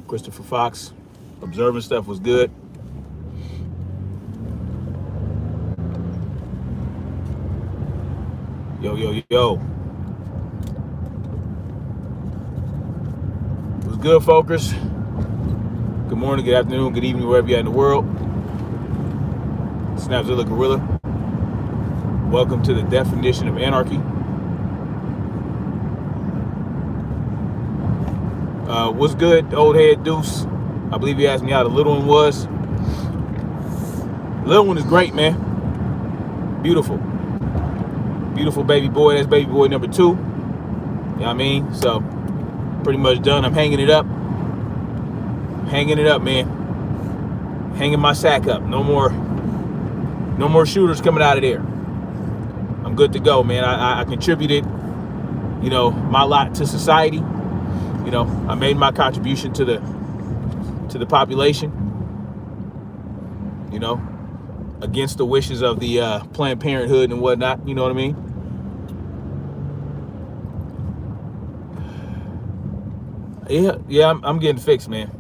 Christopher Fox. Observing stuff was good. Yo. It was good, folks. Good morning, good afternoon, good evening, wherever you're at in the world. Snapzilla Gorilla. Welcome to the definition of anarchy. What's good, old head Deuce? I believe you asked me how the little one was. Little one is great, man. Beautiful. Beautiful baby boy. That's baby boy number 2. You know what I mean? So, pretty much done. I'm hanging it up. Hanging it up, man. Hanging my sack up. No more shooters coming out of there. I'm good to go, man. I contributed, my lot to society. I made my contribution to the population. Against the wishes of the Planned Parenthood and whatnot. You know what I mean? Yeah, I'm getting fixed, man.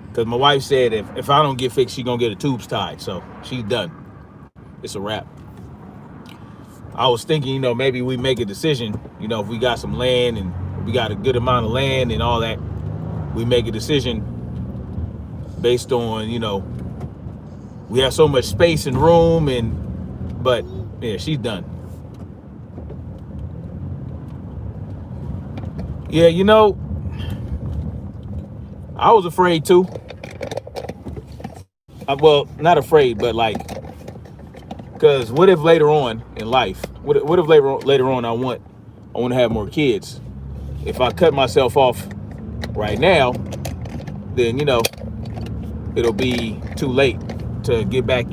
Because my wife said if I don't get fixed, she's going to get her tubes tied. So she's done. It's a wrap. I was thinking, maybe we make a decision, if we got some land and we got a good amount of land and all that, we make a decision based on, we have so much space and room but yeah, she's done. Yeah, I was afraid too. Well, not afraid, but because what if later on in life, what if later on I want to have more kids? If I cut myself off right now, then it'll be too late to get back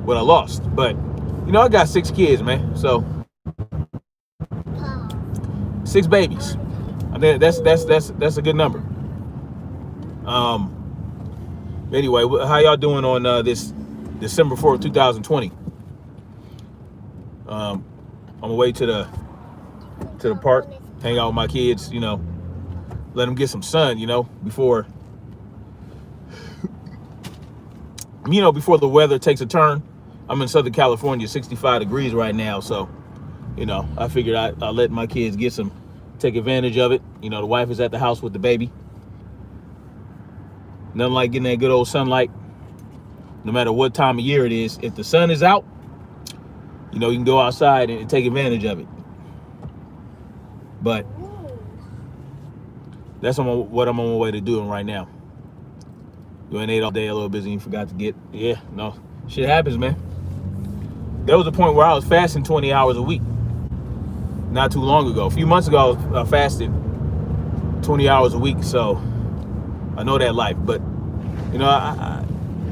what I lost. But I got 6 kids, man. So 6 babies. I mean, that's a good number. Anyway, how y'all doing on this December 4th, 2020? I'm away to the park, hang out with my kids, let them get some sun, before before the weather takes a turn. I'm in Southern California, 65 degrees right now, so I figured I'll let my kids take advantage of it. The wife is at the house with the baby. Nothing like getting that good old sunlight, no matter what time of year it is. If the sun is out, you can go outside and take advantage of it. But that's what I'm on my way to doing right now. You ain't ate all day, a little busy, and forgot to get, no, shit happens, man. There was a point where I was fasting 20 hours a week. Not too long ago. A few months ago, I was fasting 20 hours a week, so I know that life. But,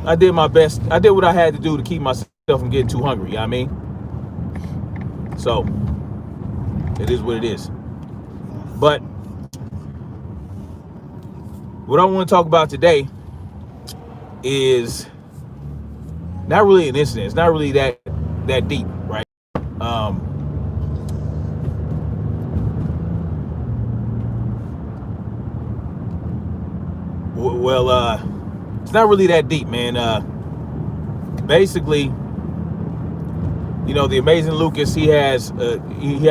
I did my best. I did what I had to do to keep myself from getting too hungry, you know what I mean? So, it is what it is. But, what I want to talk about today is not really an incident. It's not really that deep, right? It's not really that deep, man. Basically, the Amazing Lucas, he has a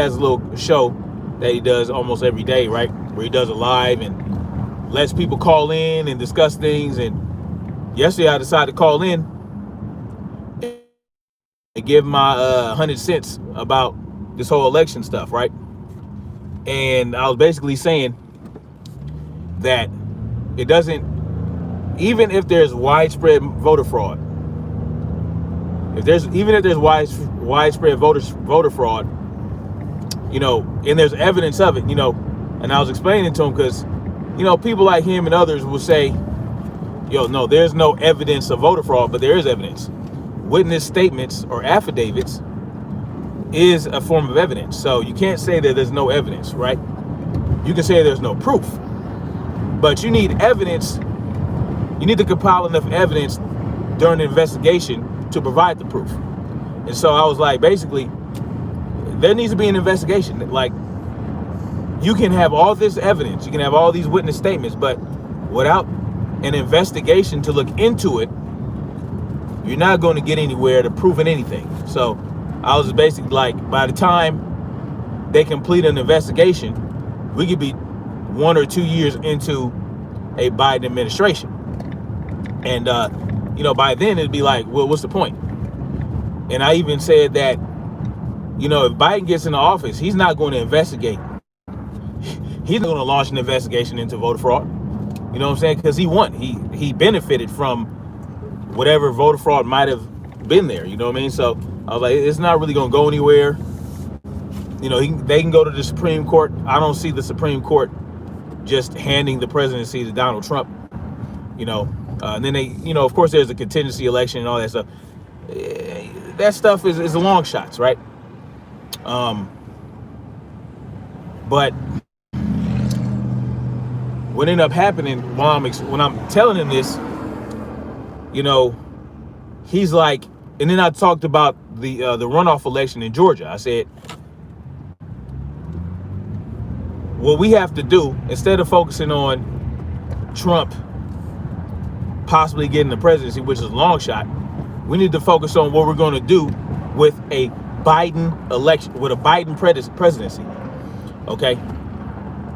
little show that he does almost every day, right? Where he does a live and lets people call in and discuss things. And yesterday I decided to call in and give my 100 cents about this whole election stuff, right? And I was basically saying that it doesn't, even if there's widespread voter fraud, if there's widespread voter fraud, and there's evidence of it, and I was explaining to him because, people like him and others will say, no, there's no evidence of voter fraud, but there is evidence. Witness statements or affidavits is a form of evidence. So you can't say that there's no evidence, right? You can say there's no proof, but you need evidence. You need to compile enough evidence during the investigation to provide the proof. And so I was like, basically, there needs to be an investigation. Like, You can have all this evidence, you can have all these witness statements, but without an investigation to look into it, you're not going to get anywhere to proving anything. So I was basically like, by the time they complete an investigation, we could be 1 or 2 years into a Biden administration. And, by then it'd be like, well, what's the point? And I even said that, if Biden gets into office, he's not going to investigate. He's not going to launch an investigation into voter fraud. You know what I'm saying? Because he won. He benefited from whatever voter fraud might have been there. You know what I mean? So I was like, it's not really going to go anywhere. They can go to the Supreme Court. I don't see the Supreme Court just handing the presidency to Donald Trump. And then they, of course, there's a contingency election and all that stuff. That stuff is long shots, right? But what ended up happening when I'm telling him this, he's like, and then I talked about the runoff election in Georgia. I said, what we have to do, instead of focusing on Trump possibly getting the presidency, which is a long shot, we need to focus on what we're going to do with a Biden election, with a Biden presidency. Okay?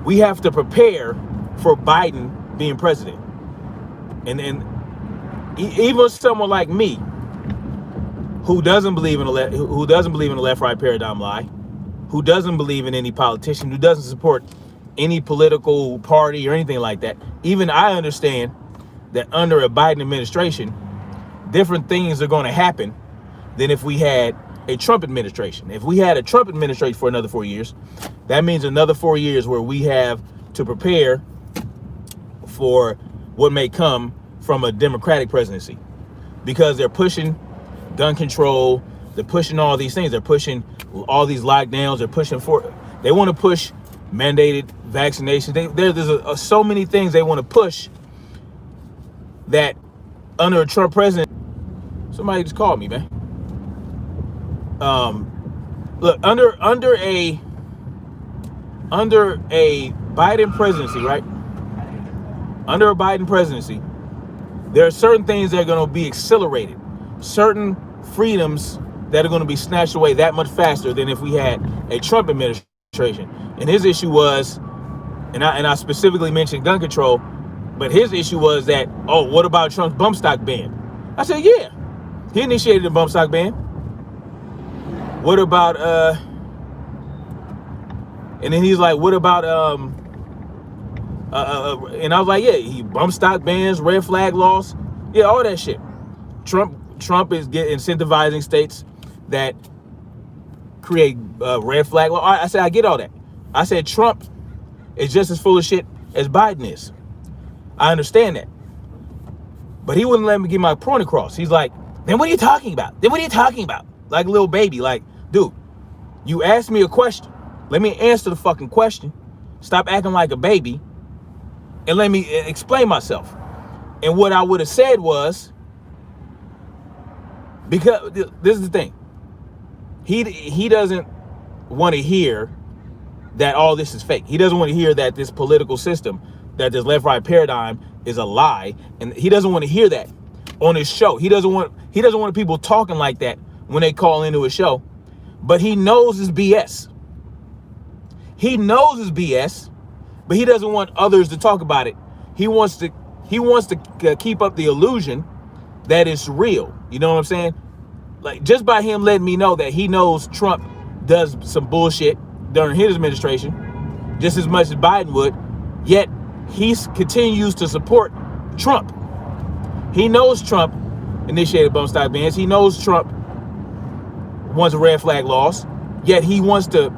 We have to prepare for Biden being president. And even someone like me, who doesn't believe in the left-right paradigm lie, who doesn't believe in any politician, who doesn't support any political party or anything like that, even I understand that under a Biden administration, different things are going to happen than if we had a Trump administration. If we had a Trump administration for another 4 years, that means another 4 years where we have to prepare for what may come from a Democratic presidency, because they're pushing gun control, they're pushing all these things, they're pushing all these lockdowns, they want to push mandated vaccinations. There's so many things they want to push that under a Trump president. Somebody just called me, man. Look, under a Biden presidency, right? Under a Biden presidency, there are certain things that are going to be accelerated, certain freedoms that are going to be snatched away that much faster than if we had a Trump administration. And his issue was, and I specifically mentioned gun control, but his issue was that, what about Trump's bump stock ban? I said, yeah, he initiated the bump stock ban. What about, and then he's like, what about, and I was like, yeah, he bump stock bans, red flag laws, yeah, all that shit. Trump is incentivizing states that create red flag law. I said, I get all that. I said, Trump is just as full of shit as Biden is. I understand that. But he wouldn't let me get my point across. He's like, then what are you talking about? Like a little baby. Like, dude, you asked me a question. Let me answer the fucking question. Stop acting like a baby and let me explain myself. And what I would have said was, because this is the thing, he doesn't want to hear that all this is fake. He doesn't want to hear that this political system, that this left-right paradigm is a lie, and he doesn't want to hear that on his show. He doesn't want people talking like that when they call into his show. But he knows it's BS. He knows it's BS, but he doesn't want others to talk about it. He wants to keep up the illusion that it's real. You know what I'm saying? Like, just by him letting me know that he knows Trump does some bullshit during his administration, just as much as Biden would, yet he continues to support Trump. He knows Trump initiated bump stock bans. He knows Trump wants red flag laws, yet he wants to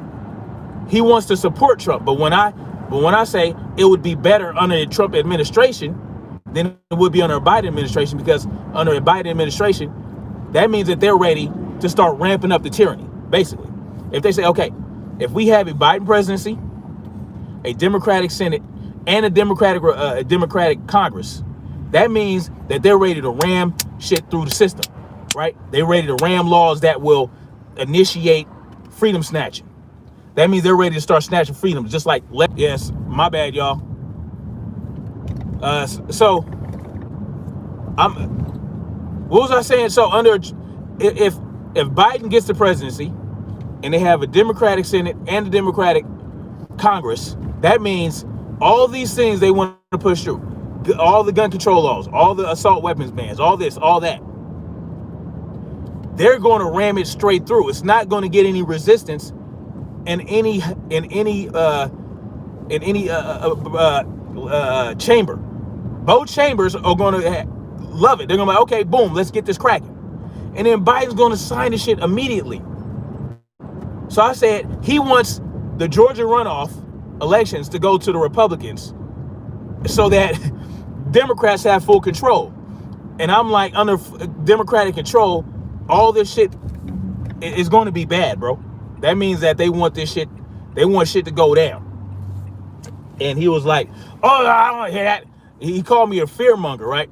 support Trump. But when I say it would be better under a Trump administration than it would be under a Biden administration, because under a Biden administration, that means that they're ready to start ramping up the tyranny, basically. If they say, okay, if we have a Biden presidency, a Democratic Senate, and a Democratic Congress, that means that they're ready to ram shit through the system, right? They're ready to ram laws that will initiate freedom snatching. that means they're ready to start snatching freedom. Just like, yes, my bad, y'all. So what was I saying? So if Biden gets the presidency and they have a Democratic Senate and a Democratic Congress, that means all these things they want to push through, all the gun control laws, all the assault weapons bans, all this, all that, they're going to ram it straight through. It's not going to get any resistance in any chamber. Both chambers are going to love it. They're going to be like, okay, boom, let's get this cracking. And then Biden's going to sign the shit immediately. So I said he wants the Georgia runoff elections to go to the Republicans so that Democrats have full control. And I'm like, under Democratic control, all this shit is going to be bad, bro. That means that they want this shit, they want shit to go down. And he was like, oh, I don't want to hear that. He called me a fearmonger, right?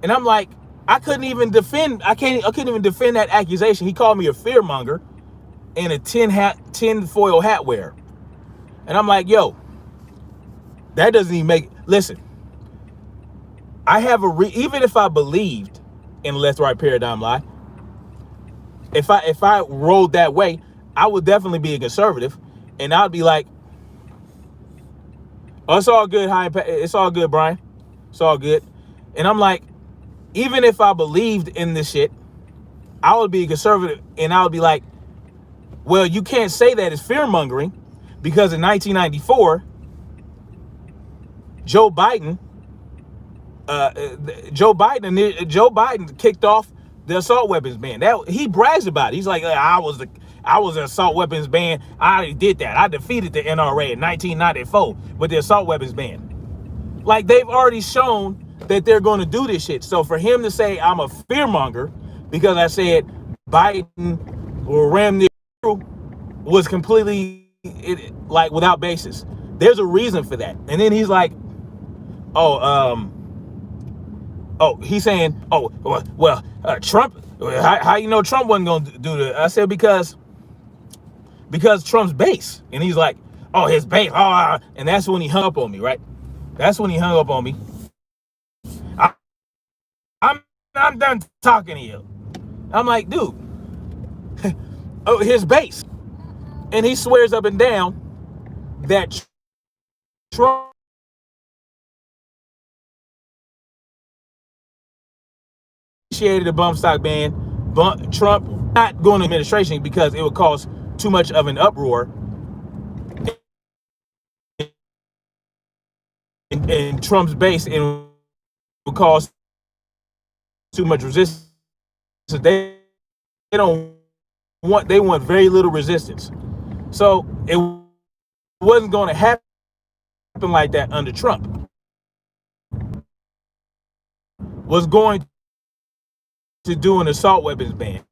And I'm like, I couldn't even defend that accusation. He called me a fearmonger and a tin foil hat wearer. And I'm like, yo, that doesn't even make, listen, I have even if I believed in left-right paradigm lie, if I rolled that way, I would definitely be a conservative, and I'd be like, oh, it's all good, it's all good, Brian. It's all good. And I'm like, even if I believed in this shit, I would be a conservative, and I would be like, well, you can't say that it's fear-mongering, because in 1994, Joe Biden kicked off the assault weapons ban. That he brags about it. He's like, I was an assault weapons ban. I already did that. I defeated the NRA in 1994 with the assault weapons ban. Like, they've already shown that they're going to do this shit. So for him to say I'm a fearmonger because I said Biden will ram this through was completely like without basis. There's a reason for that. And then he's like, he's saying, Trump, how you know Trump wasn't going to do that? I said, because Trump's base. And he's like, oh, his base. And that's when he hung up on me, right? That's when he hung up on me. I'm done talking to you. I'm like, dude, his base. And he swears up and down that Trump initiated a bump stock ban. Trump not going to administration because it would cause too much of an uproar in Trump's base and would cause too much resistance. They want very little resistance. So it wasn't going to happen like that under Trump. Was going to do an assault weapons ban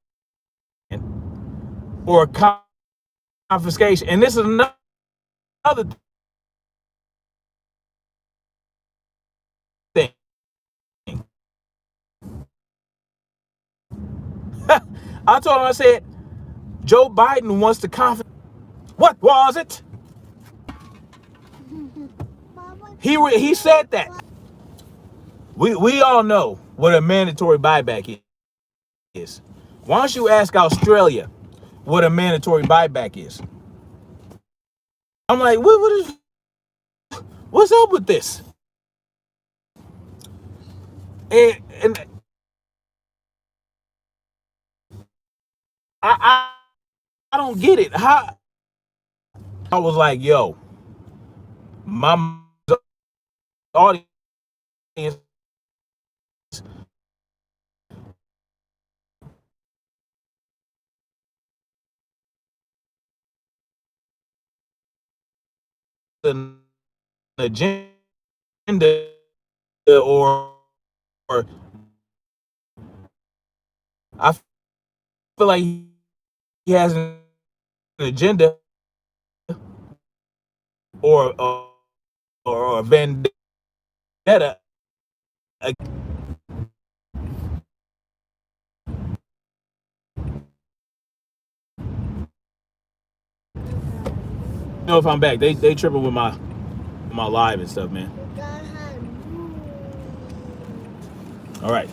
or confiscation. And this is another thing. I told him, I said, Joe Biden wants to confiscate. What was it? He said that. We all know what a mandatory buyback is. Why don't you ask Australia what a mandatory buyback is? I'm like, what's up with this? And I don't get it. How? I was like, yo, my audience an agenda or I feel like he has an agenda or a vendetta. know if I'm back. They tripping with my live and stuff, man. All right.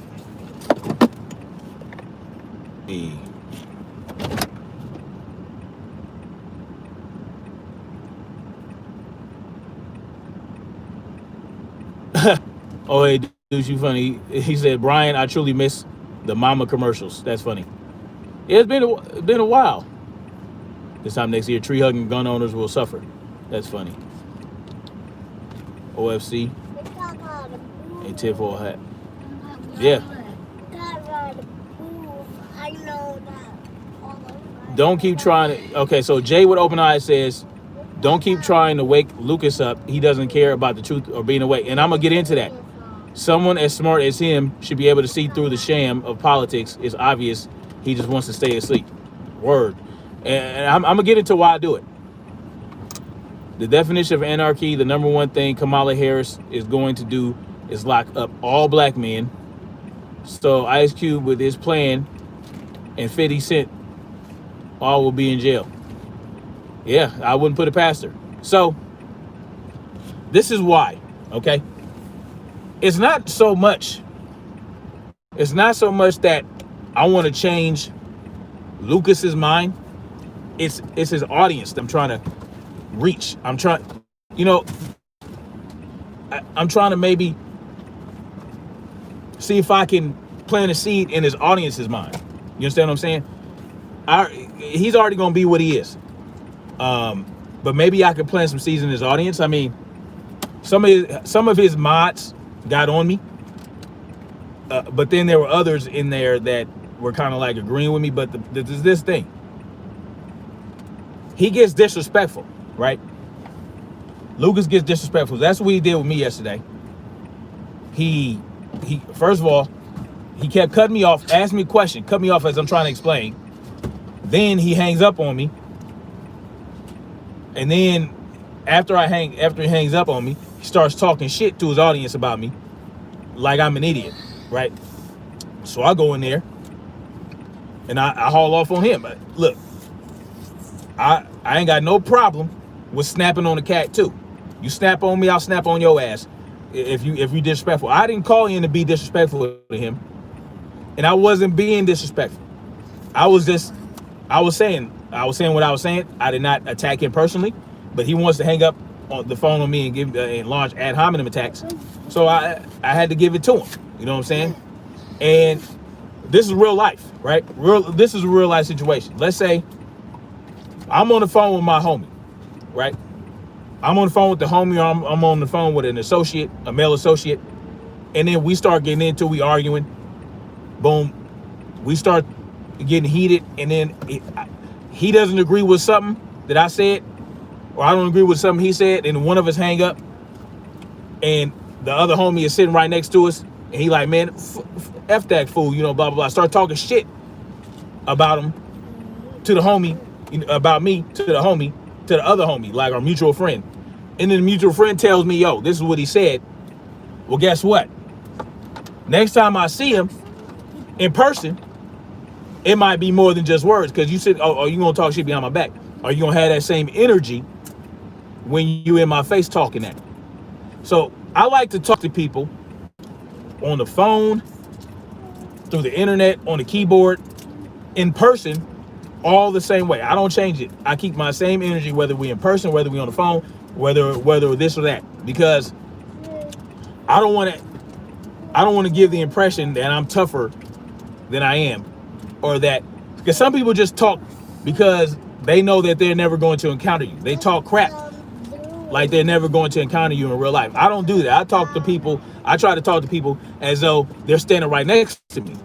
Oh, hey, dude, you funny. He said, Brian, I truly miss the mama commercials. That's funny. Yeah, it's been a while. This time next year, tree hugging gun owners will suffer. That's funny. OFC, a tinfoil hat. Yeah. Don't keep trying to. Okay, so Jay with Open Eyes says, don't keep trying to wake Lucas up. He doesn't care about the truth or being awake. And I'm going to get into that. Someone as smart as him should be able to see through the sham of politics. It's obvious he just wants to stay asleep. Word. And I'm going to get into why I do it. The definition of anarchy, the number one thing Kamala Harris is going to do is lock up all black men. So Ice Cube with his plan and 50 Cent all will be in jail. Yeah, I wouldn't put it past her. So this is why, okay? It's not so much that I want to change Lucas's mind. It's his audience that I'm trying to reach. I'm trying to maybe see if I can plant a seed in his audience's mind. You understand what I'm saying? He's already gonna be what he is. But maybe I could plant some seeds in his audience. I mean, some of his mods got on me, but then there were others in there that were kind of like agreeing with me. But there's this thing. He gets disrespectful, right? Lucas gets disrespectful. That's what he did with me yesterday. He first of all, he kept cutting me off, asked me a question, cut me off as I'm trying to explain. Then he hangs up on me. And then after he hangs up on me, he starts talking shit to his audience about me like I'm an idiot, right? So I go in there and I haul off on him. But look, I ain't got no problem with snapping on the cat too. You snap on me, I'll snap on your ass if you disrespectful. I didn't call in to be disrespectful to him. And I wasn't being disrespectful. I was saying what I was saying. I did not attack him personally, but he wants to hang up on the phone on me and give and launch ad hominem attacks. So I had to give it to him. You know what I'm saying? And this is real life, right? This is a real life situation. Let's say I'm on the phone with my homie, right? I'm on the phone with the homie, or I'm on the phone with an associate, a male associate, and then we start getting into, we arguing. Boom, we start getting heated, and then he doesn't agree with something that I said, or I don't agree with something he said, and one of us hang up, and the other homie is sitting right next to us, and he like, man, F that fool, you know, blah, blah, blah. Start talking shit about him to the homie, about me to the homie, to the other homie, like our mutual friend. And then the mutual friend tells me, yo, this is what he said. Well, guess what? Next time I see him in person, it might be more than just words, because you said, oh, are you gonna talk shit behind my back? Are you gonna have that same energy when you in my face talking that? So I like to talk to people on the phone, through the internet, on the keyboard, in person, all the same way. I don't change it. I keep my same energy, whether we in person, whether we on the phone, whether this or that, because I don't want to give the impression that I'm tougher than I am, or that, because some people just talk because they know that they're never going to encounter you. They talk crap like they're never going to encounter you in real life. I don't do that. I try to talk to people as though they're standing right next to me.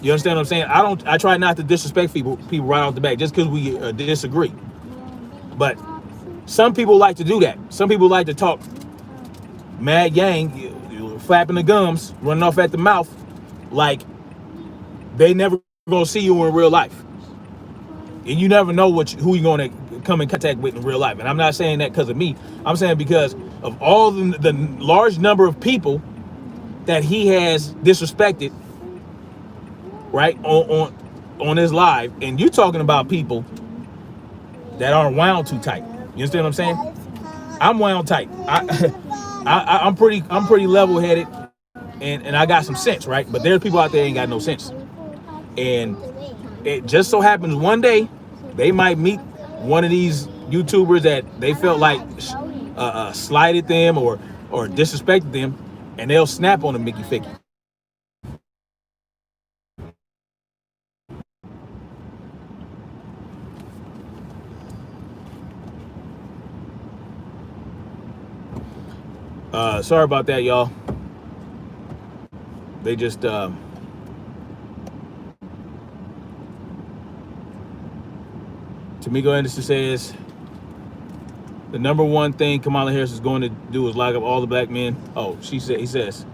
You understand what I'm saying? I try not to disrespect people right off the bat just because we disagree. But some people like to do that. Some people like to talk mad gang, flapping the gums, running off at the mouth, like they never gonna see you in real life. And you never know who you're gonna come in contact with in real life. And I'm not saying that because of me. I'm saying because of all the large number of people that he has disrespected, right, on his live. And you're talking about people that aren't wound too tight. You understand what I'm saying? I'm wound tight. I'm pretty level headed, and I got some sense, right? But there's people out there ain't got no sense, and it just so happens one day they might meet one of these YouTubers that they felt like slighted them or disrespected them, and they'll snap on them, Mickey Ficky. Sorry about that, y'all. They just Tamiko Anderson says the number one thing Kamala Harris is going to do is lock up all the black men. Oh, he says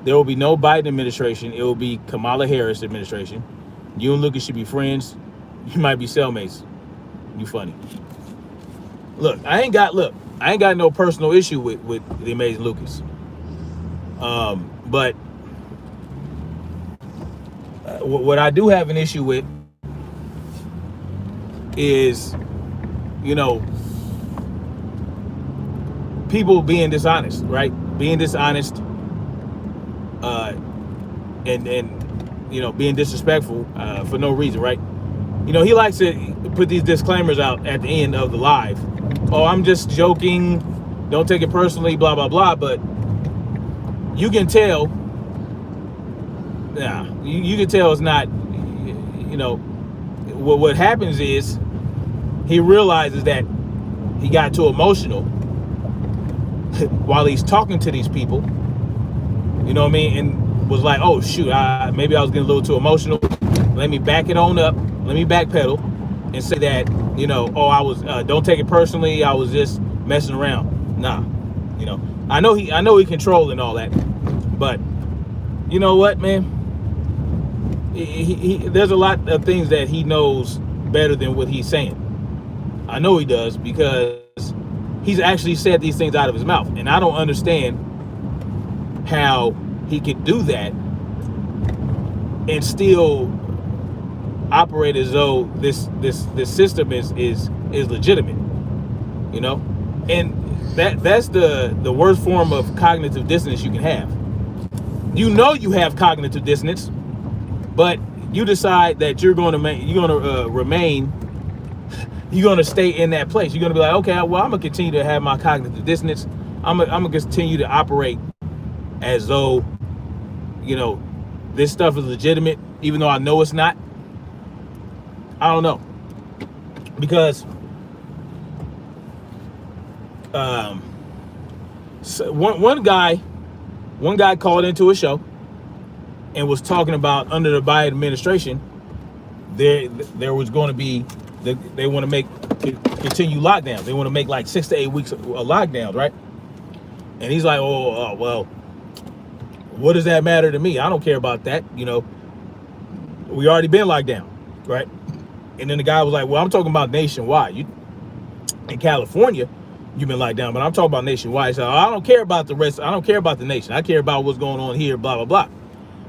there will be no Biden administration. It will be Kamala Harris administration. You and Lucas should be friends. You might be cellmates. You funny. Look, I ain't got no personal issue with the amazing Lucas. But what I do have an issue with is, you know, people being dishonest, right? Being dishonest, and you know, being disrespectful for no reason, right? You know, he likes to put these disclaimers out at the end of the live. Oh, I'm just joking. Don't take it personally, blah, blah, blah. But you can tell, you can tell it's not, you know, what happens is he realizes that he got too emotional while he's talking to these people, you know what I mean? And was like, oh, shoot, maybe I was getting a little too emotional. Let me back it on up. Let me backpedal and say that, you know, oh, I was, don't take it personally. I was just messing around. Nah, you know, I know he controlling all that, but you know what, man? There's a lot of things that he knows better than what he's saying. I know he does, because he's actually said these things out of his mouth, and I don't understand how he could do that and still operate as though this system is legitimate, you know. And that's the worst form of cognitive dissonance you can have. You know you have cognitive dissonance, but you decide that you're going to remain, you're going to stay in that place. You're going to be like, okay, well, I'm going to continue to have my cognitive dissonance. I'm going to continue to operate as though, you know, this stuff is legitimate, even though I know it's not. I don't know, because so one guy called into a show and was talking about under the Biden administration, there was going to be, they want to continue lockdowns. They want to make like 6 to 8 weeks of lockdowns, right? And he's like, oh, well, what does that matter to me? I don't care about that. You know, we already been locked down, right? And then the guy was like, well, I'm talking about nationwide. In California, you've been locked down, but I'm talking about nationwide. So I don't care about the rest. I don't care about the nation. I care about what's going on here, blah, blah, blah.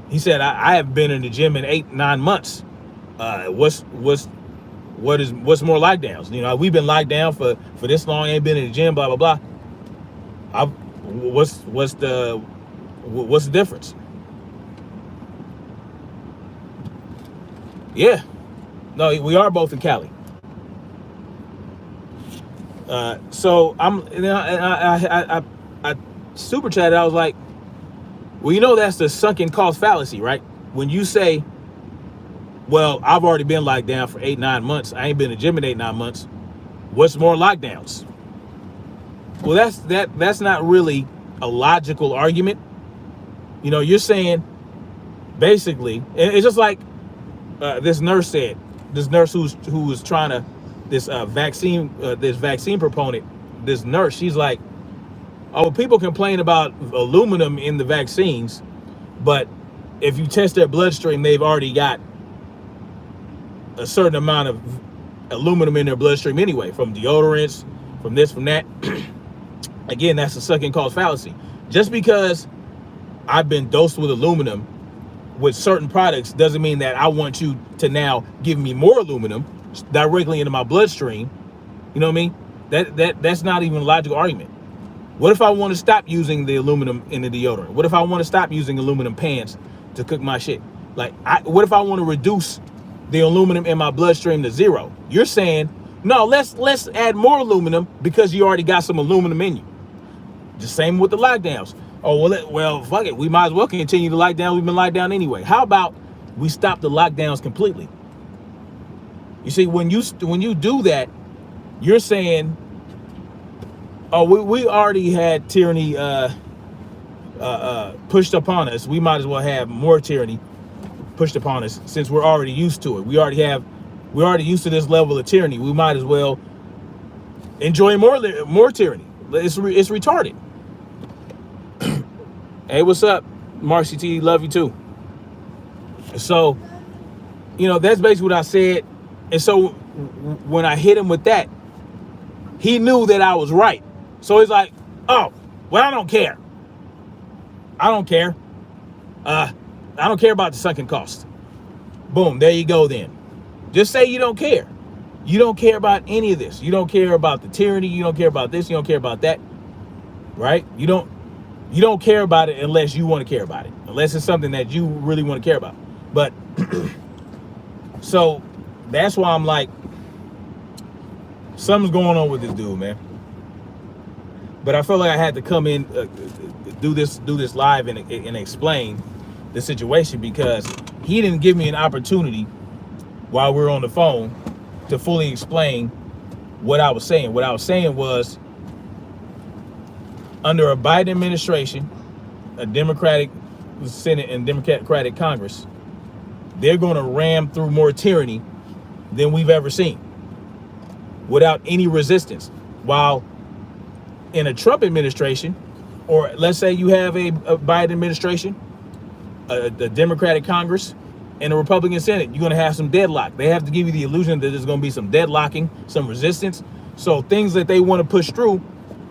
He said, I haven't been in the gym in 8-9 months. What's more lockdowns? You know, we've been locked down for this long, ain't been in the gym, blah, blah, blah. What's the difference? Yeah. No, we are both in Cali. So I super chatted. I was like, well, you know, that's the sunken cost fallacy, right? When you say, well, I've already been locked down for 8-9 months. I ain't been in the gym in 8-9 months. What's more lockdowns? Well, that's not really a logical argument. You know, you're saying basically, it's just like this nurse said. This nurse who was trying to, this vaccine proponent, this nurse, she's like, oh, people complain about aluminum in the vaccines, but if you test their bloodstream, they've already got a certain amount of aluminum in their bloodstream anyway, from deodorants, from this, from that. Again, that's a sunken cost fallacy. Just because I've been dosed with aluminum with certain products doesn't mean that I want you to now give me more aluminum directly into my bloodstream. You know what I mean? That's not even a logical argument. What if I want to stop using the aluminum in the deodorant? What if I want to stop using aluminum pans to cook my shit? Like, what if I want to reduce the aluminum in my bloodstream to 0? You're saying, no, let's add more aluminum because you already got some aluminum in you. The same with the lockdowns. Oh, well, fuck it. We might as well continue the lockdown. We've been locked down anyway. How about we stop the lockdowns completely? You see, when you do that, you're saying, oh, we already had tyranny pushed upon us. We might as well have more tyranny pushed upon us since we're already used to it. We're already used to this level of tyranny. We might as well enjoy more tyranny. It's retarded. Hey, what's up, Marcy T? Love you too. So, that's basically what I said. And so when I hit him with that, he knew that I was right. So he's like, oh, well, I don't care. I don't care. I don't care about the sunken cost. Boom, there you go then. Just say you don't care. You don't care about any of this. You don't care about the tyranny. You don't care about this. You don't care about that. Right? You don't care about it unless you want to care about it. Unless it's something that you really want to care about. But so that's why I'm like, something's going on with this dude, man. But I felt like I had to come in, do this live and explain the situation, because he didn't give me an opportunity while we were on the phone to fully explain what I was saying. What I was saying was, under a Biden administration, a Democratic Senate and Democratic Congress, they're going to ram through more tyranny than we've ever seen without any resistance. While in a Trump administration, or let's say you have a Biden administration, a Democratic Congress, and a Republican Senate, you're going to have some deadlock. They have to give you the illusion that there's going to be some deadlocking, some resistance. So things that they want to push through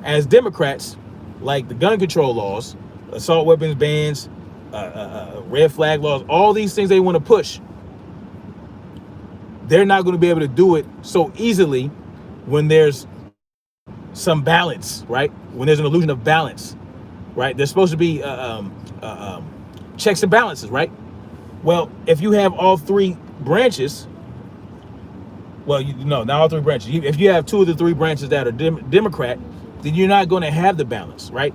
as Democrats, like the gun control laws, assault weapons bans, red flag laws, all these things they want to push, they're not going to be able to do it so easily when there's some balance, right? When there's an illusion of balance, right? There's supposed to be checks and balances, right? Well, if you have all three branches, well, not all three branches. If you have two of the three branches that are Democrat, then you're not going to have the balance, right?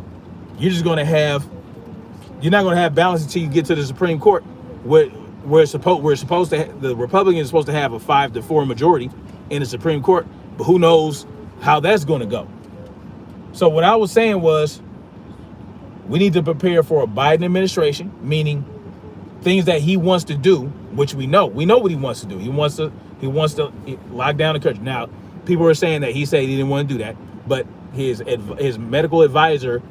You're not going to have balance until you get to the Supreme Court, where the Republicans are supposed to have a 5-4 majority in the Supreme Court, but who knows how that's going to go. So what I was saying was, we need to prepare for a Biden administration, meaning things that he wants to do, which we know what he wants to do. He wants to lock down the country. Now, people are saying that he said he didn't want to do that, but his medical advisor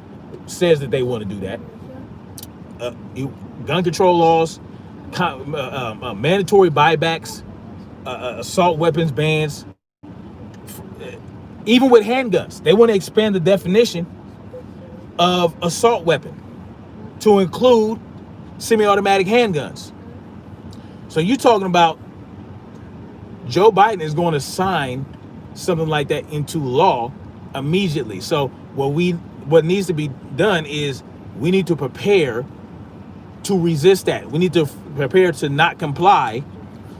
says that they want to do that. Gun control laws, mandatory buybacks, assault weapons bans, even with handguns. They want to expand the definition of assault weapon to include semi-automatic handguns. So you're talking about Joe Biden is going to sign something like that into law immediately. So what needs to be done is we need to prepare to resist that. We need to prepare to not comply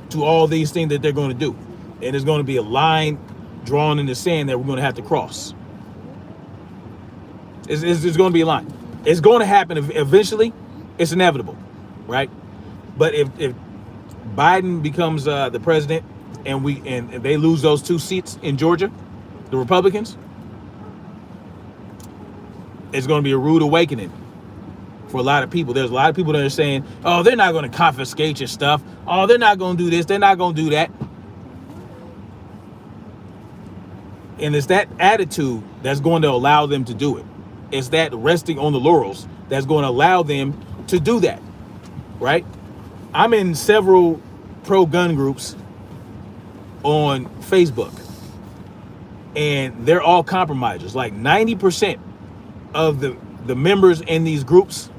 to all these things that they're going to do. And there's going to be a line drawn in the sand that we're going to have to cross. It's going to be a line. It's going to happen eventually. It's inevitable, right? But if Biden becomes the president and they lose those 2 seats in Georgia, the Republicans, it's going to be a rude awakening for a lot of people. There's a lot of people that are saying, oh, they're not going to confiscate your stuff. Oh, they're not going to do this. They're not going to do that. And it's that attitude that's going to allow them to do it. It's that resting on the laurels that's going to allow them to do that, right? I'm in several pro-gun groups on Facebook, and they're all compromisers. Like 90% of the members in these groups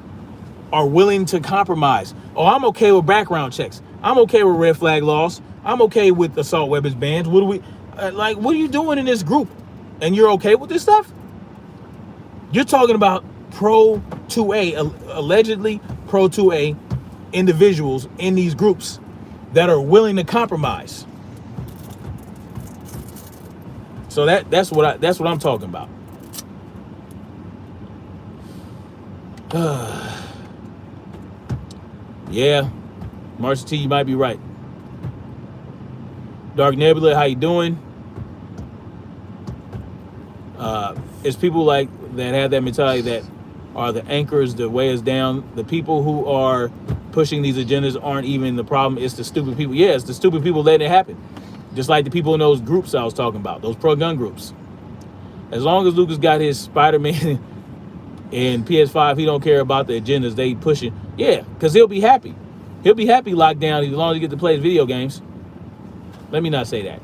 are willing to compromise. Oh, I'm okay with background checks. I'm okay with red flag laws. I'm okay with assault weapons bans. What are you doing in this group? and you're okay with this stuff? You're talking about pro 2A, allegedly pro 2A individuals in these groups that are willing to compromise. So that's what I'm talking about. Yeah, Marcy T, you might be right. Dark Nebula, how you doing? It's people like that have that mentality that are the anchors that weigh us down. The people who are pushing these agendas aren't even the problem. It's the stupid people. Yeah, it's the stupid people letting it happen. Just like the people in those groups I was talking about, those pro-gun groups. As long as Lucas got his Spider-Man and PS5, he don't care about the agendas they pushing. Yeah, because he'll be happy. He'll be happy locked down as long as he gets to play his video games. Let me not say that.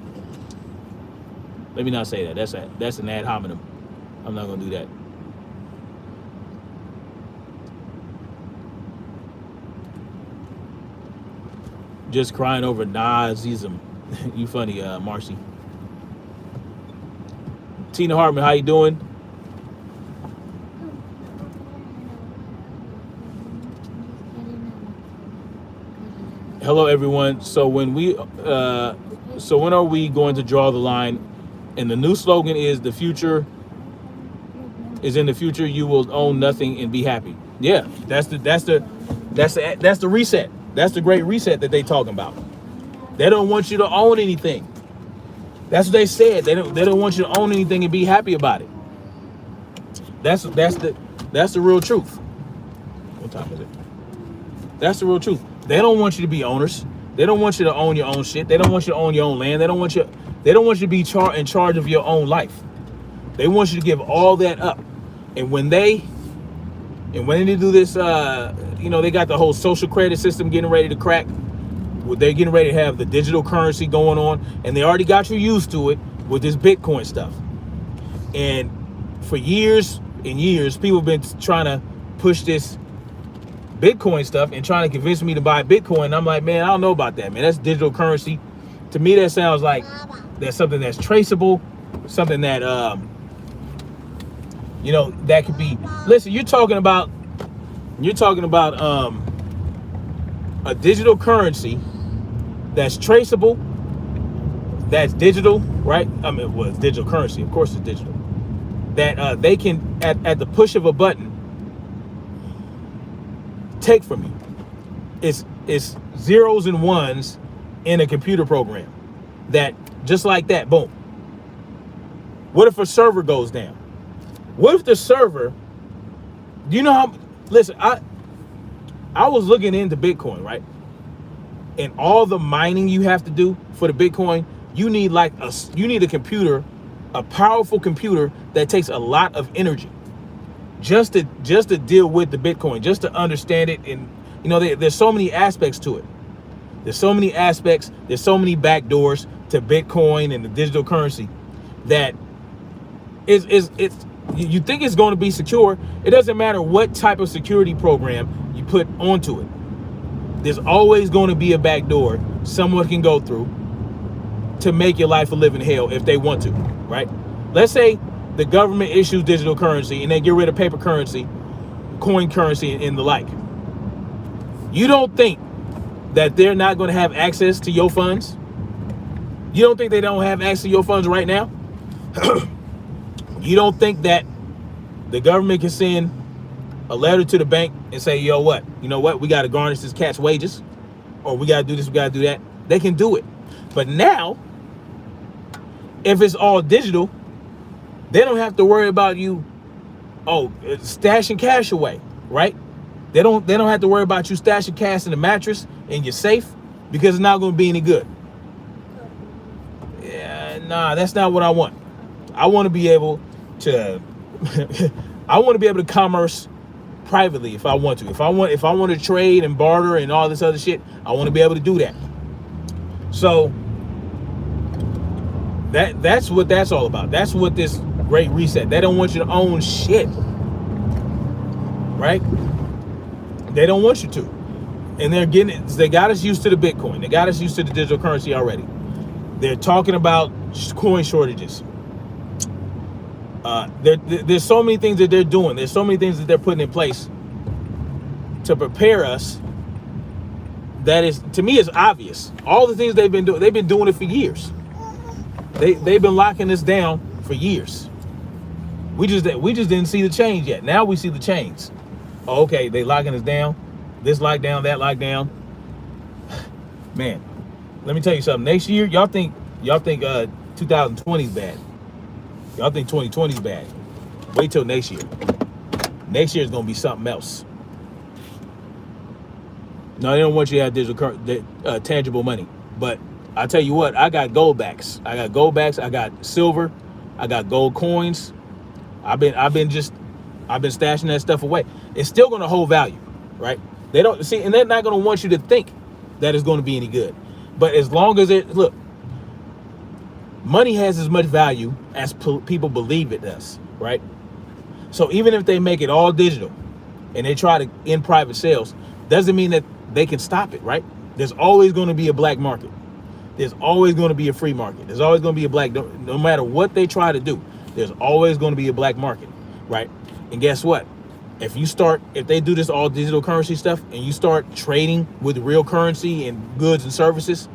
Let me not say that. That's an ad hominem. I'm not going to do that. Just crying over Nazism. You funny, Marcy. Tina Hartman, how you doing? Hello, everyone. So when are we going to draw the line? And the new slogan is the future is in the future. You will own nothing and be happy. Yeah, that's the reset. That's the great reset that they talking about. They don't want you to own anything. That's what they said. They don't want you to own anything and be happy about it. That's the real truth. What time is it? That's the real truth. They don't want you to be owners. They don't want you to own your own shit. They don't want you to own your own land. They don't want you to be in charge of your own life. They want you to give all that up. And when they do this, they got the whole social credit system getting ready to crack. They're getting ready to have the digital currency going on, and they already got you used to it with this Bitcoin stuff. And for years and years, people have been trying to push this Bitcoin stuff and trying to convince me to buy Bitcoin. And I'm like, man, I don't know about that, man. That's digital currency. To me, that sounds like that's something that's traceable, something that that could be. Listen, you're talking about a digital currency that's traceable, that's digital, right? I mean, well, it's digital currency, of course it's digital. That they can, at the push of a button, take from you. It's zeros and ones in a computer program. That just like that, boom. What if a server goes down? What if the server? Do you know how? Listen, I was looking into Bitcoin, right? And all the mining you have to do for the Bitcoin, you need a computer, a powerful computer that takes a lot of energy just to deal with the Bitcoin, just to understand it. And there's so many aspects to it. There's so many aspects. There's so many backdoors to Bitcoin and the digital currency that it's you think it's going to be secure. It doesn't matter what type of security program you put onto it. There's always going to be a back door someone can go through to make your life a living hell if they want to, right? Let's say the government issues digital currency and they get rid of paper currency, coin currency, and the like. You don't think that they're not going to have access to your funds? You don't think they don't have access to your funds right now? You don't think that the government can send a letter to the bank and say, you know what, we got to garnish this cat's wages, or we got to do this, we got to do that? They can do it. But now, if it's all digital, they don't have to worry about you, stashing cash away, right? They don't have to worry about you stashing cash in the mattress in your safe because it's not going to be any good. Yeah, nah, that's not what I want. I want to be able to commerce privately if I want to. If I want to trade and barter and all this other shit, I want to be able to do that. So that's what that's all about. That's what this great reset. They don't want you to own shit, right? They don't want you to. And they got us used to the Bitcoin. They got us used to the digital currency already. They're talking about coin shortages. There's so many things that they're doing. There's so many things that they're putting in place to prepare us. That is, to me, is obvious. All the things they've been doing it for years. They've been locking us down for years. We just didn't see the change yet. Now we see the change. Oh, okay, they locking us down. This lockdown, that lockdown. Man, let me tell you something. Next year, y'all think 2020 is bad. Y'all think 2020 is bad. Wait till next year. Next year is gonna be something else. No, they don't want you to have digital tangible money. But I tell you what, I got gold backs. I got silver. I got gold coins. I've been stashing that stuff away. It's still gonna hold value, right? They don't see, and they're not gonna want you to think that it's gonna be any good. But as long as money has as much value as people believe it does, right? So even if they make it all digital and they try to end private sales, doesn't mean that they can stop it, right? There's always going to be a black market. There's always going to be a free market. There's always going to be a black, no matter what they try to do, there's always going to be a black market, right? And guess what? If they do this all digital currency stuff and you start trading with real currency and goods and services,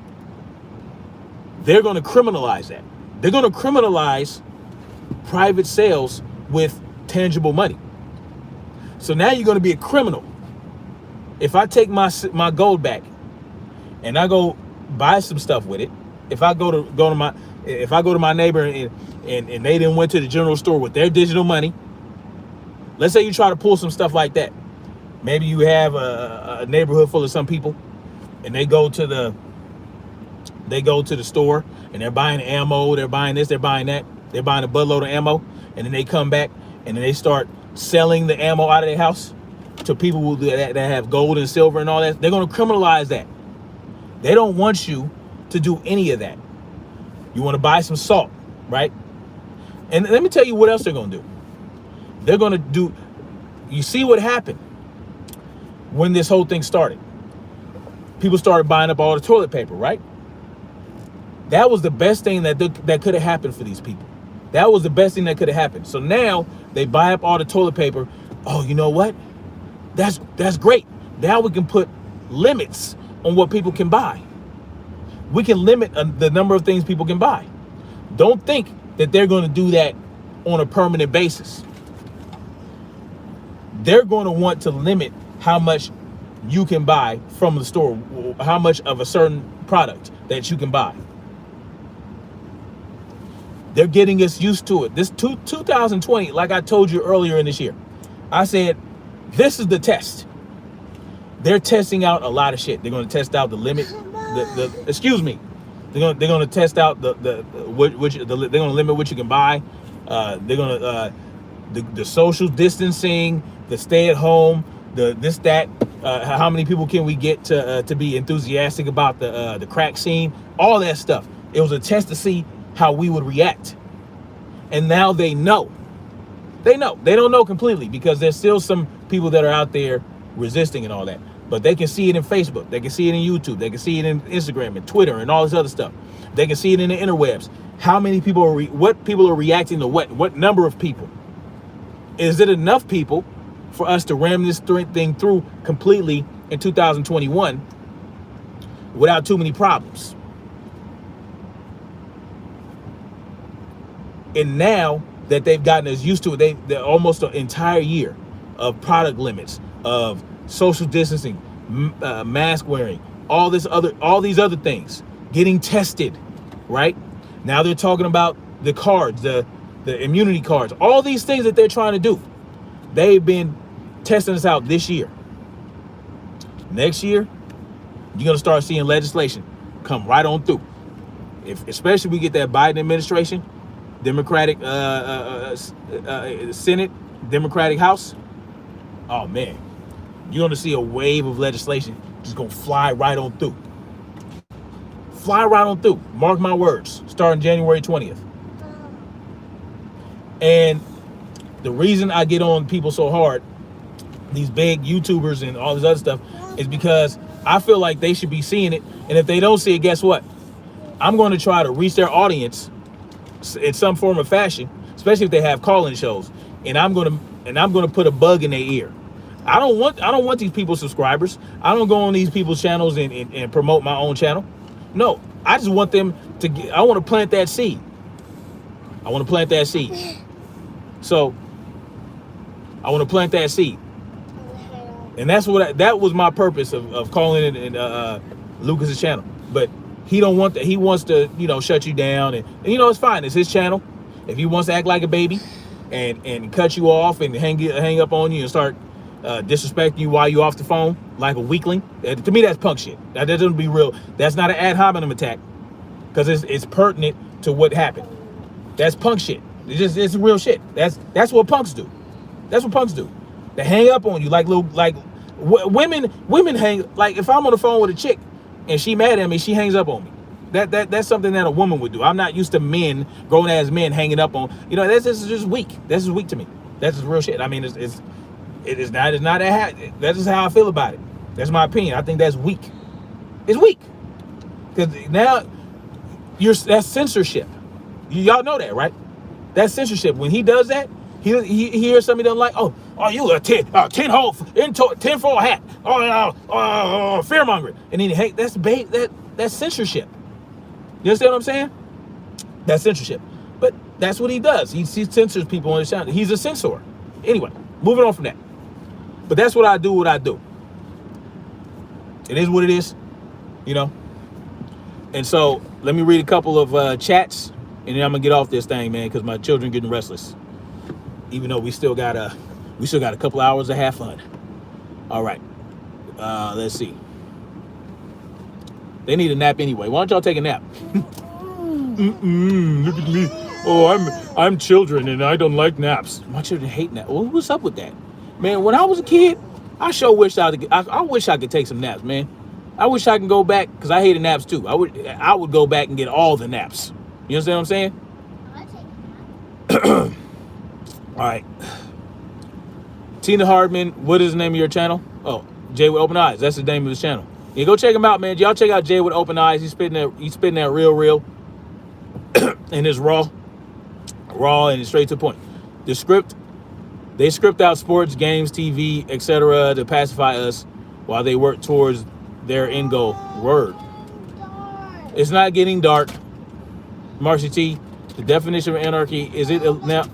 they're going to criminalize that. They're going to criminalize private sales with tangible money. So now you're going to be a criminal. If I take my gold back and I go buy some stuff with it, if I go to my neighbor and they didn't went to the general store with their digital money, let's say you try to pull some stuff like that. Maybe you have a neighborhood full of some people and they go to the store and they're buying ammo, they're buying this, they're buying that, they're buying a buttload of ammo, and then they come back and then they start selling the ammo out of their house to people that have gold and silver and all that. They're going to criminalize that. They don't want you to do any of that. You want to buy some salt, right? And let me tell you what else they're going to do. They're going to do, you see what happened when this whole thing started. People started buying up all the toilet paper, right? That was the best thing that could have happened for these people. That was the best thing that could have happened. So now they buy up all the toilet paper. Oh, you know what? That's great. Now we can put limits on what people can buy. We can limit the number of things people can buy. Don't think that they're going to do that on a permanent basis. They're going to want to limit how much you can buy from the store, how much of a certain product that you can buy. They're getting us used to it. This 2020, like I told you earlier in this year, I said, this is the test. They're testing out a lot of shit. They're going to test out the limit. Excuse me. They're going to test out they're going to limit what you can buy. They're going to the social distancing, the stay at home, how many people can we get to be enthusiastic about the crack scene, all that stuff. It was a test to see how we would react. And now they know. They know. They don't know completely because there's still some people that are out there resisting and all that. But they can see it in Facebook. They can see it in YouTube. They can see it in Instagram and Twitter and all this other stuff. They can see it in the interwebs. How many people what people are reacting to what number of people? Is it enough people for us to ram this thing through completely in 2021 without too many problems? And now that they've gotten us used to it, they're almost an entire year of product limits, of social distancing, mask wearing, all these other things, getting tested, right? Now they're talking about the cards, the immunity cards, all these things that they're trying to do. They've been testing us out this year. Next year, you're going to start seeing legislation come right on through. Especially if we get that Biden administration, Democratic Senate, Democratic House. Oh man, you're going to see a wave of legislation just going to fly right on through. Fly right on through. Mark my words, starting January 20th. And the reason I get on people so hard, these big YouTubers and all this other stuff, is because I feel like they should be seeing it. And if they don't see it, guess what? I'm going to try to reach their audience in some form or fashion especially if they have call-in shows. And I'm gonna put a bug in their ear. I don't want these people's subscribers. I don't go on these people's channels and promote my own channel. No, I just want them to get, I want to plant that seed. I want to plant that seed. So I want to plant that seed. And that's what that was my purpose of calling it Lucas's channel. But he don't want that. He wants to, shut you down, and it's fine. It's his channel. If he wants to act like a baby and cut you off and hang up on you and start disrespecting you while you're off the phone like a weakling, to me that's punk shit. That doesn't be real. That's not an ad hominem attack, because it's pertinent to what happened. That's punk shit. It's real shit. That's what punks do. That's what punks do. They hang up on you like women hang. Like if I'm on the phone with a chick and she mad at me, she hangs up on me. That's something that a woman would do. I'm not used to men, grown ass men, hanging up on. This is just weak. This is weak to me. That's just real shit. I mean, it's not that. That's just how I feel about it. That's my opinion. I think that's weak. It's weak because now that's censorship. Y'all know that, right? That's censorship. When he does that, he hears something he doesn't like. Oh, you a tinfoil hat. Fear mongering. And then hey, that's censorship. You understand what I'm saying? That's censorship. But that's what he does. He censors people on his channel. He's a censor. Anyway, moving on from that. But that's what I do. It is what it is, And so let me read a couple of chats, and then I'm gonna get off this thing, man, because my children getting restless. Even though we still got a couple hours to have fun. All right, let's see. They need a nap anyway. Why don't y'all take a nap? Look at me. Oh, I'm children and I don't like naps. My children hate naps. Well, what's up with that, man? When I was a kid, I sure wish I wish I could take some naps, man. I wish I can go back, because I hated naps too. I would go back and get all the naps. You understand what I'm saying? All right. Tina Hardman, what is the name of your channel? Oh, Jay with Open Eyes. That's the name of his channel. Yeah, go check him out, man. Y'all check out Jay with Open Eyes. He's spitting that real, and it's raw and straight to the point. They script out sports, games, TV, etc. to pacify us while they work towards their end goal. Word. It's not getting dark. Marcy T, the definition of anarchy, is it now?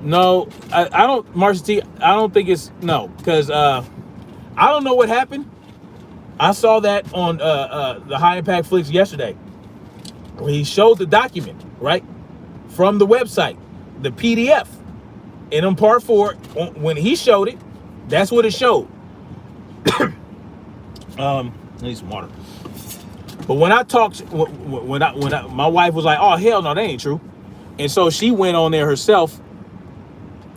No, I don't, Marcy T, I don't think it's, no, because I don't know what happened. I saw that on the High Impact Flicks yesterday, where he showed the document, right, from the website, the PDF. And on part 4, when he showed it, that's what it showed. I need some water. But when I talked, when my wife was like, "Oh hell no, that ain't true," and so she went on there herself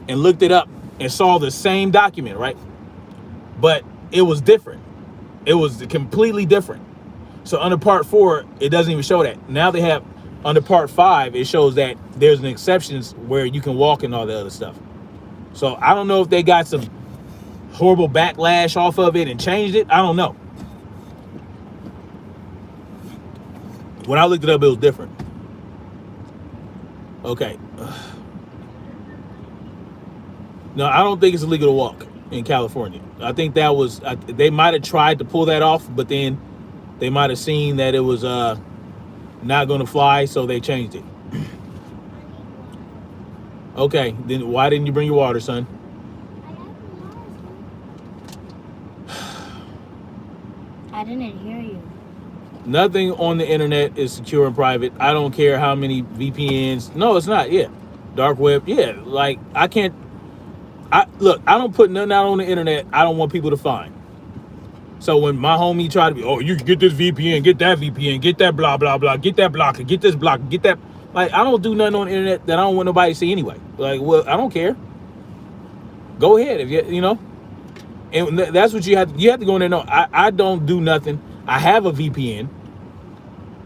and looked it up and saw the same document, right? But it was different. It was completely different. So under part 4, it doesn't even show that. Now they have under part 5, it shows that there's an exceptions where you can walk and all the other stuff. So I don't know if they got some horrible backlash off of it and changed it. I don't know. When I looked it up, it was different. Okay. No, I don't think it's illegal to walk in California. I think that was, they might have tried to pull that off, but then they might have seen that it was not going to fly, so they changed it. Okay, then why didn't you bring your water, son? I didn't hear you. Nothing on the internet is secure and private. I don't care how many VPNs. No, it's not. Yeah. Dark web. Yeah. Like, I don't put nothing out on the internet I don't want people to find. So when my homie tried to be, oh, you can get this VPN, get that VPN, get that blah, blah, blah, get that blocker, get this blocker, get that. Like, I don't do nothing on the internet that I don't want nobody to see anyway. Like, well, I don't care. Go ahead. If you know. And that's what you have to go in there. No, I don't do nothing. I have a VPN.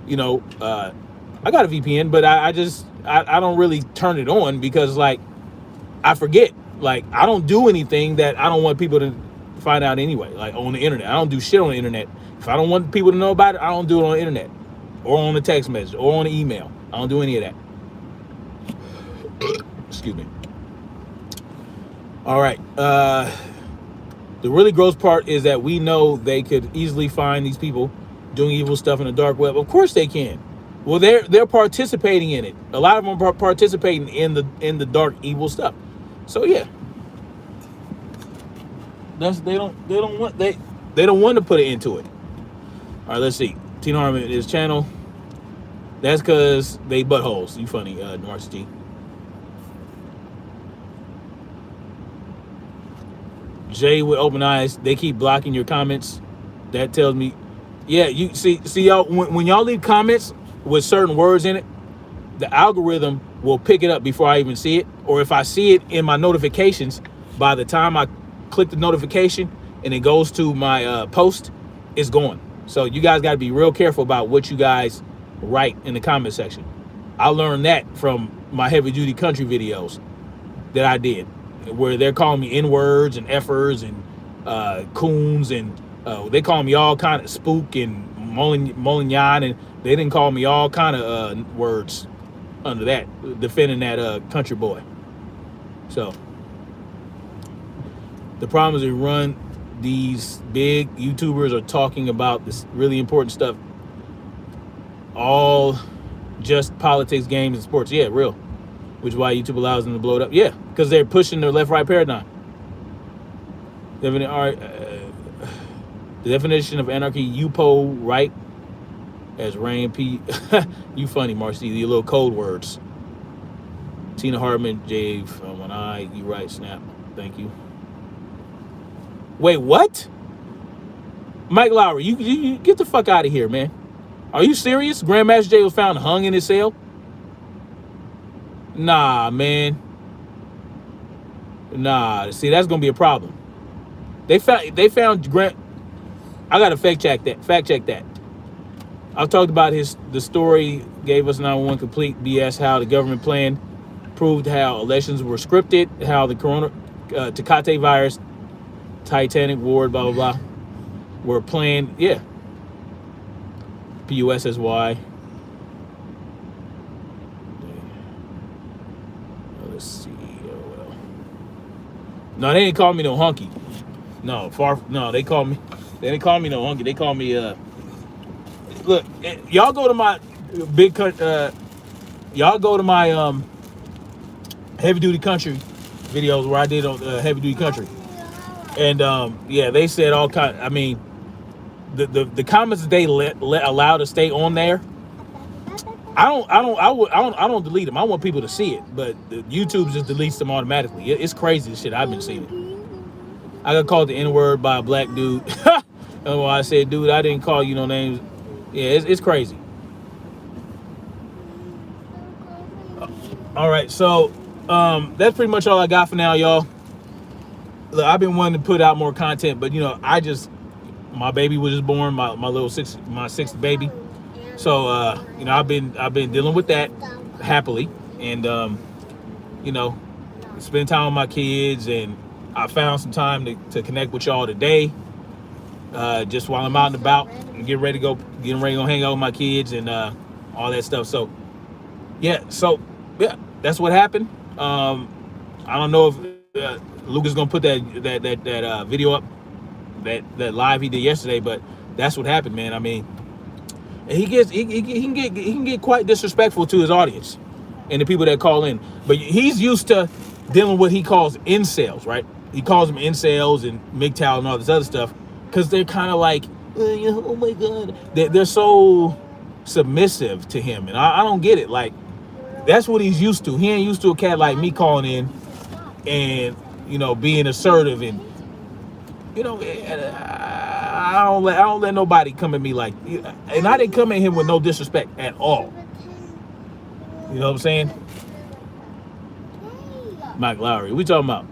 I got a VPN, but I don't really turn it on because, like, I forget. Like, I don't do anything that I don't want people to find out anyway, like on the internet. I don't do shit on the internet. If I don't want people to know about it, I don't do it on the internet or on the text message or on the email. I don't do any of that. Excuse me. All right. The really gross part is that we know they could easily find these people doing evil stuff in the dark web. Of course they can. Well, they're participating in it. A lot of them are participating in the dark evil stuff. So yeah, they don't want to put it into it. All right, let's see. Tina Harmon, his channel. That's because they buttholes. You funny, Marcy T. Jay with open eyes. They keep blocking your comments. That tells me, yeah. You see y'all when y'all leave comments with certain words in it, the algorithm will pick it up before I even see it. Or if I see it in my notifications, by the time I click the notification and it goes to my post, it's gone. So you guys got to be real careful about what you guys write in the comment section. I learned that from my heavy duty country videos that I did, where they're calling me N-words and F-ers and coons, and they call me all kind of spook and Molignon, and they didn't call me all kind of words under that, defending that country boy. So the problem is they run these big YouTubers are talking about this really important stuff, all just politics, games, and sports. Yeah, real. Which is why YouTube allows them to blow it up. Yeah, because they're pushing their left-right paradigm. The definition of anarchy, UPO right, as Rain P. You funny, Marcy. Your little code words. Tina Hartman, Jave, one eye. You right, Snap. Thank you. Wait, what? Mike Lowry, you get the fuck out of here, man. Are you serious? Grandmaster Jay was found hung in his cell? Nah, man. Nah, see, that's gonna be a problem. They found Grant. I gotta fact check that. I've talked about the story, gave us 911 complete BS, how the government plan proved how elections were scripted, how the Tecate virus, Titanic ward, blah, blah, blah, were planned. Yeah. PUSSY. Let's see. Oh, well. No, they didn't call me no hunky. No, they didn't call me no hunky. They call me, look, y'all go to my y'all go to my heavy duty country videos where I did on heavy duty country, and yeah, they said all kind. I mean, the comments that they allow to stay on there, I don't delete them. I want people to see it, but YouTube just deletes them automatically. It's crazy the shit I've been seeing. I got called the N-word by a black dude. Well, I said, dude, I didn't call you no names. Yeah, it's crazy. All right, so that's pretty much all I got for now, y'all. Look, I've been wanting to put out more content, but my baby was just born, my sixth baby. So I've been dealing with that happily, and spend time with my kids, and I found some time to connect with y'all today. Just while I'm out and about and getting ready to go hang out with my kids and all that stuff. So yeah, that's what happened. I don't know if Luke is gonna put that video up, that live he did yesterday, but that's what happened, man. I mean, he can get quite disrespectful to his audience and the people that call in. But he's used to dealing with what he calls incels, right? He calls them incels and MGTOW and all this other stuff, because they're kind of like, oh my God, they're so submissive to him, and I don't get it. Like, that's what he's used to. He ain't used to a cat like me calling in and being assertive, and I don't let nobody come at me like, and I didn't come at him with no disrespect at all. You know what I'm saying? Mike Lowry, we talking about?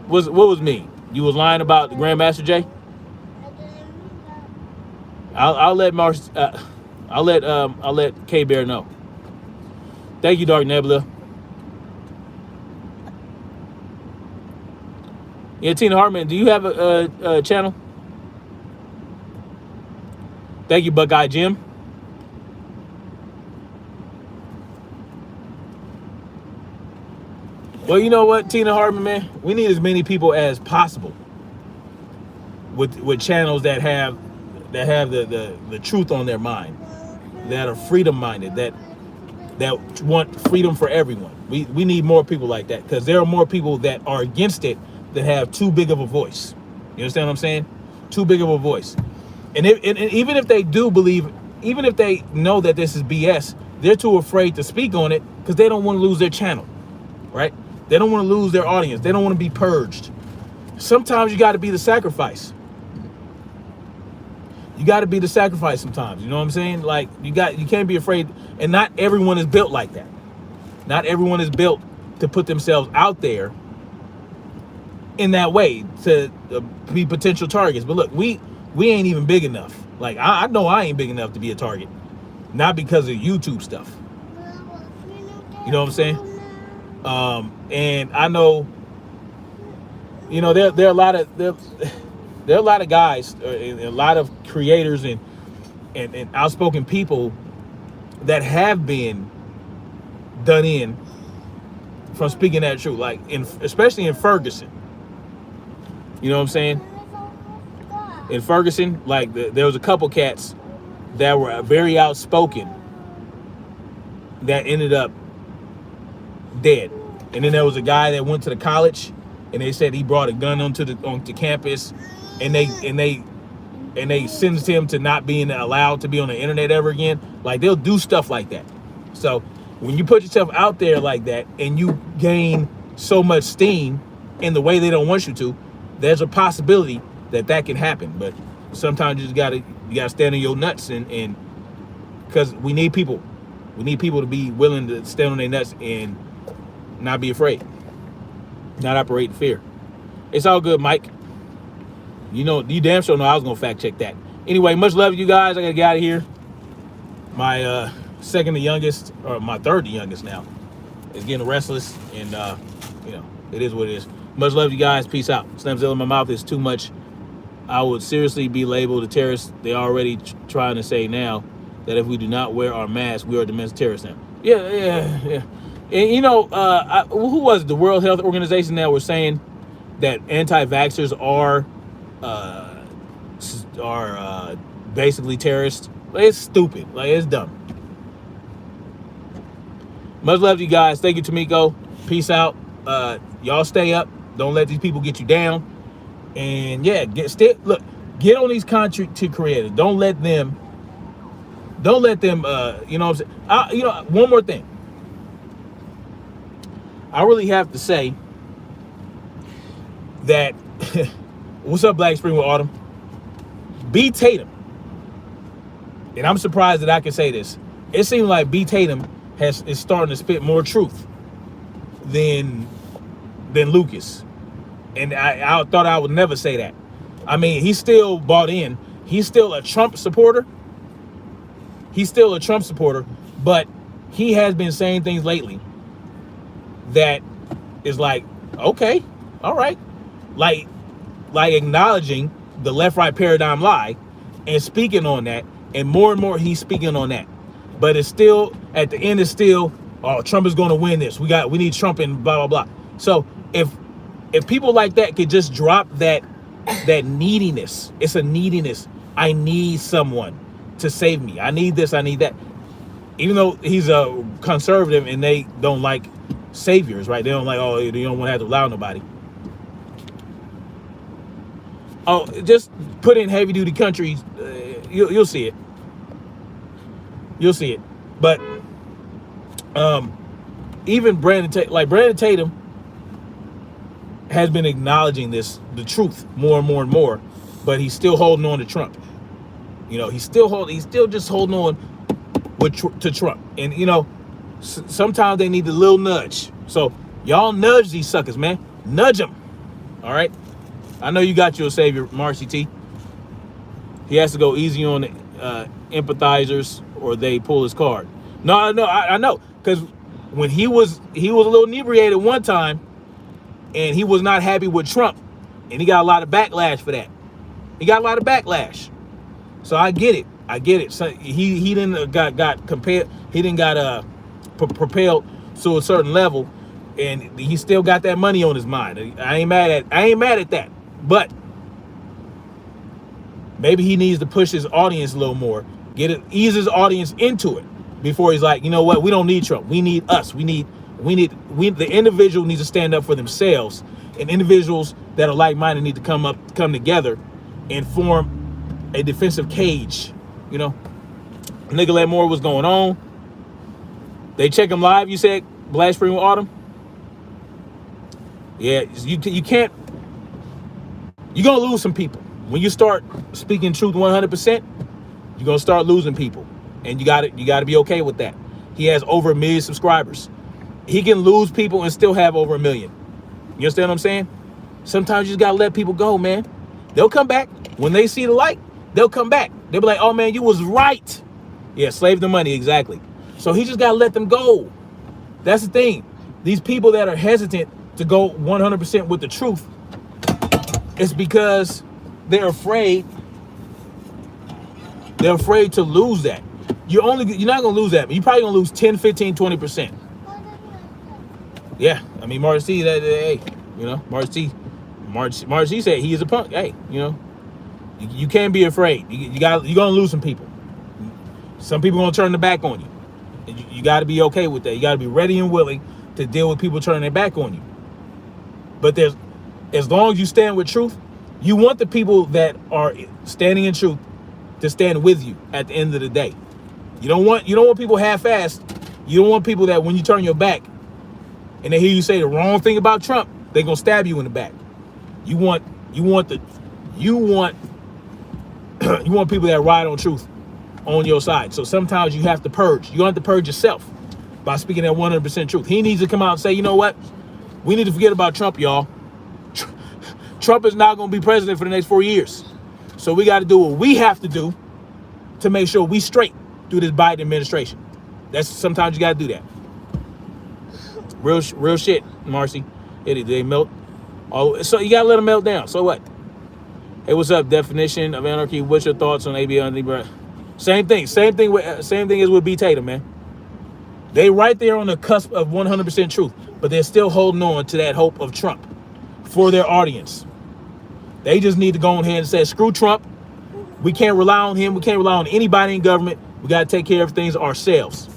What was me? You was lying about the Grandmaster Jay? I'll let K Bear know. Thank you, Dark Nebula. Yeah, Tina Hartman, do you have a channel? Thank you, Buckeye Jim. Well, you know what, Tina Hartman, man, we need as many people as possible with channels that have the truth on their mind, that are freedom minded, that want freedom for everyone. We need more people like that, because there are more people that are against it that have too big of a voice. You understand what I'm saying? Too big of a voice. And even if they do believe, even if they know that this is BS, they're too afraid to speak on it because they don't want to lose their channel, right? They don't want to lose their audience. They don't want to be purged. Sometimes you got to be the sacrifice. You got to be the sacrifice sometimes. You know what I'm saying? Like, you can't be afraid. And not everyone is built like that. Not everyone is built to put themselves out there in that way to be potential targets. But look, we ain't even big enough. Like, I know I ain't big enough to be a target. Not because of YouTube stuff. You know what I'm saying? And I know, you know, there are a lot of guys, a lot of creators and outspoken people that have been done in from speaking that truth, like especially in Ferguson. You know what I'm saying? In Ferguson, like there was a couple cats that were very outspoken that ended up dead. And then there was a guy that went to the college, and they said he brought a gun onto campus, and they sentenced him to not being allowed to be on the internet ever again. Like, they'll do stuff like that. So when you put yourself out there like that and you gain so much steam in the way they don't want you to, there's a possibility that can happen. But sometimes you just gotta stand on your nuts, and because we need people to be willing to stand on their nuts and not be afraid, not operate in fear. It's all good, Mike. You know, you damn sure know I was gonna fact check that. Anyway, much love to you guys. I gotta get out of here. My second to youngest, or my third to youngest now, is getting restless, and you know, it is what it is. Much love to you guys. Peace out. Slamzilla in my mouth is too much. I would seriously be labeled a terrorist. They're already trying to say now that if we do not wear our masks, we are domestic terrorists now. Yeah. And you know, who was it? The World Health Organization that were saying that anti-vaxxers are basically terrorists. It's stupid. Like, it's dumb. Much love to you guys. Thank you, Tamiko. Peace out. Y'all stay up. Don't let these people get you down. And yeah, get on these content creators. Don't let them. You know what I'm saying? You know, one more thing. I really have to say that what's up, Black Spring with Autumn? B. Tatum, and I'm surprised that I can say this. It seems like B. Tatum is starting to spit more truth than Lucas, and I thought I would never say that. I mean, he's still bought in. He's still a Trump supporter. But he has been saying things lately that is like, okay, all right, like acknowledging the left-right paradigm lie and speaking on that, and more he's speaking on that. But it's still, at the end, it's still, oh, Trump is going to win this. We need Trump and blah blah blah. So if people like that could just drop that neediness, it's a neediness. I need someone to save me. I need this. I need that. Even though he's a conservative and they don't like saviors, right? They don't like, oh, you don't want to have to allow nobody. Oh, just put in heavy duty countries. You'll see it. You'll see it. But even Brandon Tatum has been acknowledging the truth more and more, but he's still holding on to Trump. You know, he's still just holding on to Trump. And you know, sometimes they need a little nudge. So y'all nudge these suckers, man. Nudge them. All right. I know you got your savior, Marcy T. He has to go easy on the empathizers, or they pull his card. No, I know, because when he was a little inebriated one time, and he was not happy with Trump, and he got a lot of backlash for that. He got a lot of backlash. So I get it. So he didn't got compelled. He didn't got propelled to a certain level and he still got that money on his mind. I ain't mad at that. But maybe he needs to push his audience a little more, ease his audience into it before he's like, you know what, we don't need Trump. We need us. The individual needs to stand up for themselves, and individuals that are like-minded need to come together and form a defensive cage. You know, nigga let more what's going on. They check him live, you said, Black Spring with Autumn? Yeah, you can't, you're gonna lose some people. When you start speaking truth 100%, you're gonna start losing people. And you gotta be okay with that. He has over 1 million subscribers. He can lose people and still have over 1 million. You understand what I'm saying? Sometimes you just gotta let people go, man. They'll come back. When they see the light, they'll come back. They'll be like, oh man, you was right. Yeah, slave the money, exactly. So he just gotta let them go. That's the thing. These people that are hesitant to go 100% with the truth, it's because they're afraid. They're afraid to lose that. You're not gonna lose that. You're probably gonna lose 10, 15, 20%. Yeah, I mean, Marcy, hey, you know, Marcy said he is a punk. Hey, you know, you can't be afraid. You're gonna lose some people. Some people gonna turn their back on you. And you got to be okay with that. You got to be ready and willing to deal with people turning their back on you. But as long as you stand with truth, you want the people that are standing in truth to stand with you at the end of the day. You don't want people half-assed. You don't want people that when you turn your back and they hear you say the wrong thing about Trump, they're gonna stab you in the back. You want people that ride on truth on your side. So sometimes you have to purge. You have to purge yourself by speaking that 100% truth. He needs to come out and say, you know what? We need to forget about Trump, y'all. Trump is not going to be president for the next 4 years. So we got to do what we have to do to make sure we straight through this Biden administration. Sometimes you got to do that. Real shit, Marcy. They melt. Oh, so you got to let them melt down. So what? Hey, what's up? Definition of anarchy. What's your thoughts on ABL? Same thing as with B. Tatum, man. They right there on the cusp of 100% truth, but they're still holding on to that hope of Trump for their audience. They just need to go ahead and say, screw Trump. We can't rely on him. We can't rely on anybody in government. We got to take care of things ourselves.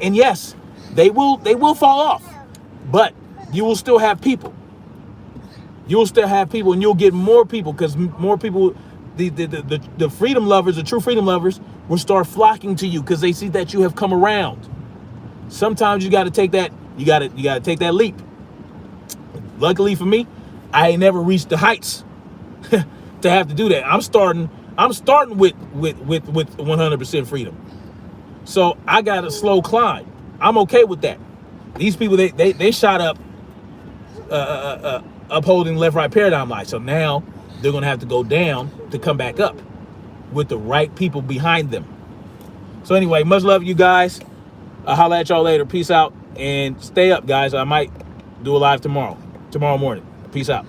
And yes, they will fall off, but you will still have people. You'll still have people, and you'll get more people, because more people, the freedom lovers, the true freedom lovers, will start flocking to you because they see that you have come around. Sometimes you got to take that. You got to take that leap. Luckily for me, I ain't never reached the heights to have to do that. I'm starting with 100% freedom. So I got a slow climb. I'm okay with that. These people, they shot up upholding left-right paradigm life. So now they're going to have to go down to come back up with the right people behind them. So anyway, much love you guys. I'll holler at y'all later. Peace out and stay up, guys. I might do a live tomorrow morning. Peace out.